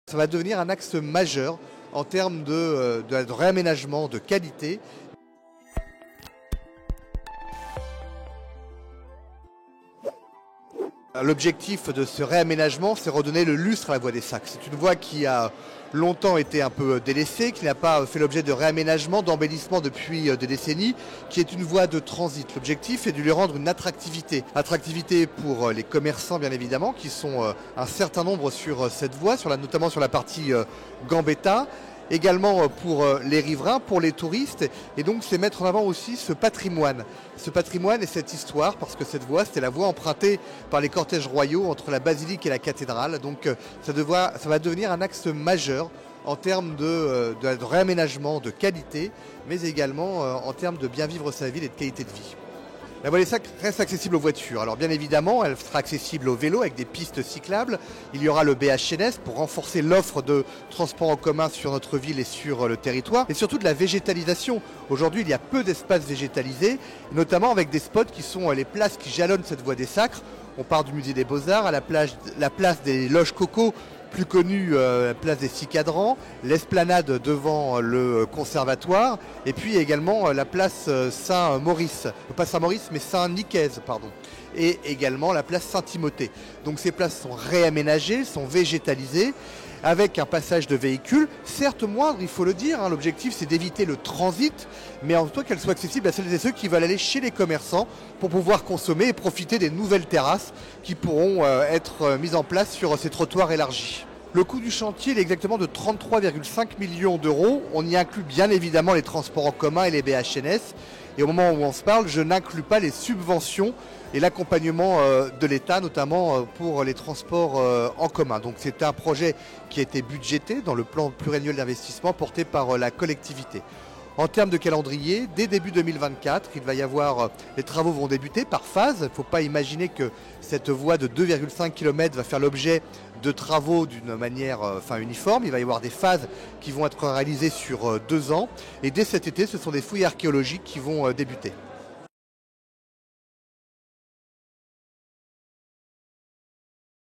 Ça va devenir un axe majeur en termes de réaménagement, de qualité. L'objectif de ce réaménagement, c'est redonner le lustre à la voie des Sacs. C'est une voie qui a longtemps été un peu délaissée, qui n'a pas fait l'objet de réaménagement, d'embellissement depuis des décennies, qui est une voie de transit. L'objectif est de lui rendre une attractivité. Attractivité pour les commerçants, bien évidemment, qui sont un certain nombre sur cette voie, notamment sur la partie Gambetta. Également pour les riverains, pour les touristes, et donc c'est mettre en avant aussi ce patrimoine et cette histoire, parce que cette voie, c'était la voie empruntée par les cortèges royaux entre la basilique et la cathédrale, donc ça va devenir un axe majeur en termes de réaménagement, de qualité, mais également en termes de bien vivre sa ville et de qualité de vie. La voie des Sacs reste accessible aux voitures. Alors bien évidemment, elle sera accessible aux vélos avec des pistes cyclables. Il y aura le BHNS pour renforcer l'offre de transport en commun sur notre ville et sur le territoire. Et surtout de la végétalisation. Aujourd'hui, il y a peu d'espaces végétalisés, notamment avec des spots qui sont les places qui jalonnent cette voie des Sacres. On part du musée des Beaux-Arts à la place des Loges Coco, plus connue la place des Six Cadrans, l'esplanade devant le conservatoire, et puis également la place Saint-Maurice, pas Saint-Maurice mais Saint-Nicaise, pardon, et également la place Saint-Timothée. Donc ces places sont réaménagées, sont végétalisées, avec un passage de véhicules, certes moindre, il faut le dire, l'objectif c'est d'éviter le transit, mais en tout cas qu'elles soient accessibles à celles et ceux qui veulent aller chez les commerçants pour pouvoir consommer et profiter des nouvelles terrasses qui pourront être mises en place sur ces trottoirs élargis. Le coût du chantier est exactement de 33,5 millions d'euros. On y inclut bien évidemment les transports en commun et les BHNS. Et au moment où on se parle, je n'inclus pas les subventions et l'accompagnement de l'État, notamment pour les transports en commun. Donc c'est un projet qui a été budgété dans le plan pluriannuel d'investissement porté par la collectivité. En termes de calendrier, dès début 2024, les travaux vont débuter par phase. Il ne faut pas imaginer que cette voie de 2,5 km va faire l'objet de travaux d'une manière uniforme. Il va y avoir des phases qui vont être réalisées sur 2 ans. Et dès cet été, ce sont des fouilles archéologiques qui vont débuter.